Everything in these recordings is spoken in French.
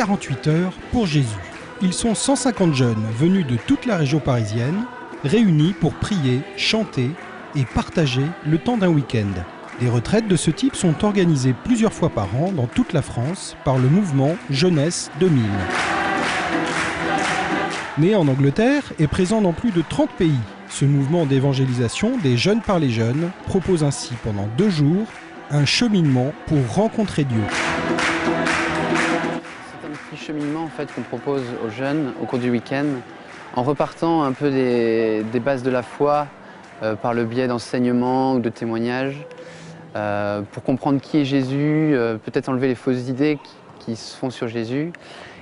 48 heures pour Jésus. Ils sont 150 jeunes venus de toute la région parisienne, réunis pour prier, chanter et partager le temps d'un week-end. Des retraites de ce type sont organisées plusieurs fois par an dans toute la France par le mouvement Jeunesse 2000. Né en Angleterre et présent dans plus de 30 pays, ce mouvement d'évangélisation des jeunes par les jeunes propose ainsi pendant 2 jours un cheminement pour rencontrer Dieu. C'est un petit cheminement en fait, qu'on propose aux jeunes au cours du week-end en repartant un peu des bases de la foi par le biais d'enseignements ou de témoignages pour comprendre qui est Jésus, peut-être enlever les fausses idées qui se font sur Jésus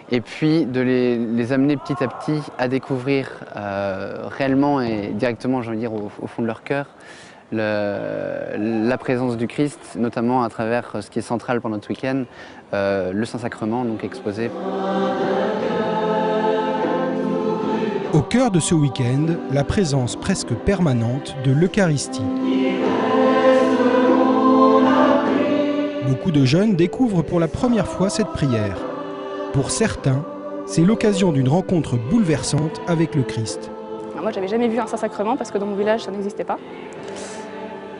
et puis de les amener petit à petit à découvrir réellement et directement, j'ai envie de dire, au fond de leur cœur, la présence du Christ, notamment à travers ce qui est central pendant notre week-end, le Saint-Sacrement, donc exposé. Au cœur de ce week-end, la présence presque permanente de l'Eucharistie. Beaucoup de jeunes découvrent pour la première fois cette prière. Pour certains, c'est l'occasion d'une rencontre bouleversante avec le Christ. Alors moi, j'avais jamais vu un Saint-Sacrement parce que dans mon village, ça n'existait pas.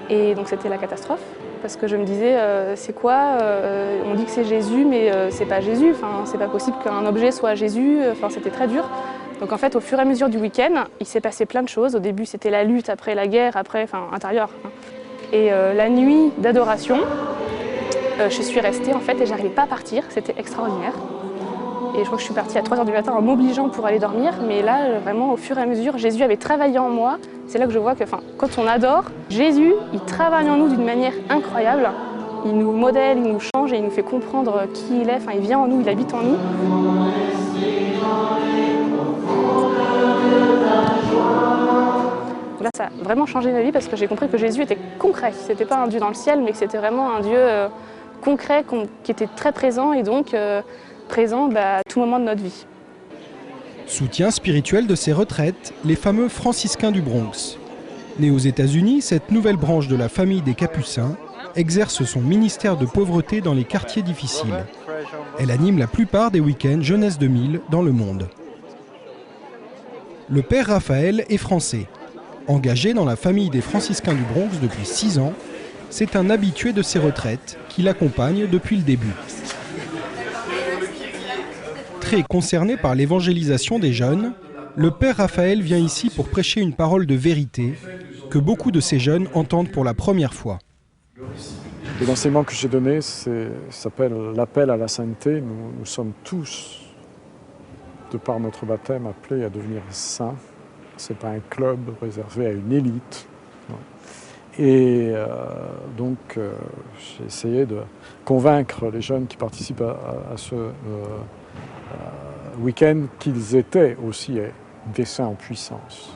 Et donc c'était la catastrophe, parce que je me disais, c'est quoi on dit que c'est Jésus, mais c'est pas Jésus. Enfin, c'est pas possible qu'un objet soit Jésus. Enfin, c'était très dur. Donc en fait, au fur et à mesure du week-end, il s'est passé plein de choses. Au début, c'était la lutte, après la guerre, après, enfin, intérieure. Et la nuit d'adoration, je suis restée en fait et j'arrivais pas à partir. C'était extraordinaire. Et je crois que je suis partie à 3 h du matin en m'obligeant pour aller dormir. Mais là, vraiment, au fur et à mesure, Jésus avait travaillé en moi. C'est là que je vois que quand on adore, Jésus, il travaille en nous d'une manière incroyable. Il nous modèle, il nous change et il nous fait comprendre qui il est. Enfin, il vient en nous, il habite en nous. Là, ça a vraiment changé ma vie parce que j'ai compris que Jésus était concret. C'était pas un Dieu dans le ciel, mais que c'était vraiment un Dieu concret qui était très présent et donc présent à tout moment de notre vie. Soutien spirituel de ces retraites, les fameux franciscains du Bronx. Née aux États-Unis, cette nouvelle branche de la famille des Capucins exerce son ministère de pauvreté dans les quartiers difficiles. Elle anime la plupart des week-ends Jeunesse 2000 dans le monde. Le père Raphaël est français. Engagé dans la famille des franciscains du Bronx depuis 6 ans, c'est un habitué de ces retraites qui l'accompagne depuis le début. Très concerné par l'évangélisation des jeunes, le père Raphaël vient ici pour prêcher une parole de vérité que beaucoup de ces jeunes entendent pour la première fois. L'enseignement que j'ai donné s'appelle l'appel à la sainteté. Nous sommes tous, de par notre baptême, appelés à devenir saints. Ce n'est pas un club réservé à une élite. Et donc, j'ai essayé de convaincre les jeunes qui participent à ce week-end qu'ils étaient aussi des saints en puissance.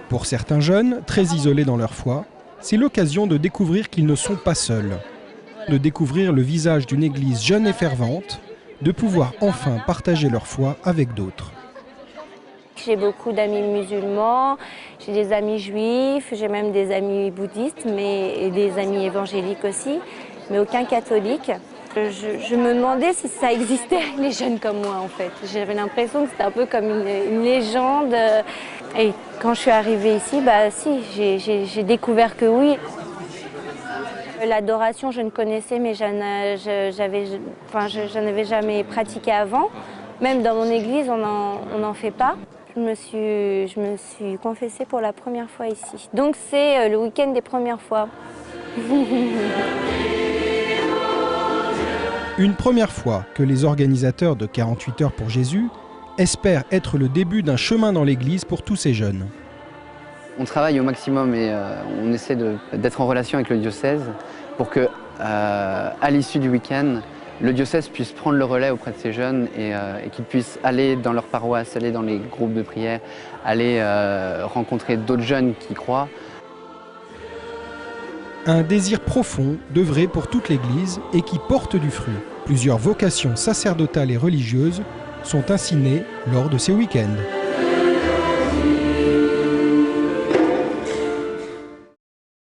Pour certains jeunes, très isolés dans leur foi, c'est l'occasion de découvrir qu'ils ne sont pas seuls, de découvrir le visage d'une église jeune et fervente, de pouvoir enfin partager leur foi avec d'autres. J'ai beaucoup d'amis musulmans, j'ai des amis juifs, j'ai même des amis bouddhistes et des amis évangéliques aussi, mais aucun catholique. Je me demandais si ça existait les jeunes comme moi en fait. J'avais l'impression que c'était un peu comme une légende. Et quand je suis arrivée ici, j'ai découvert que oui. L'adoration, je ne connaissais, mais je n'avais jamais pratiqué avant. Même dans mon église, on n'en fait pas. Je me suis confessée pour la première fois ici. Donc c'est le week-end des premières fois. Une première fois que les organisateurs de 48 heures pour Jésus espèrent être le début d'un chemin dans l'église pour tous ces jeunes. On travaille au maximum et on essaie d'être en relation avec le diocèse pour que, à l'issue du week-end, le diocèse puisse prendre le relais auprès de ces jeunes et qu'ils puissent aller dans leur paroisse, aller dans les groupes de prière, aller rencontrer d'autres jeunes qui croient. Un désir profond d'œuvrer pour toute l'Église et qui porte du fruit. Plusieurs vocations sacerdotales et religieuses sont ainsi nées lors de ces week-ends.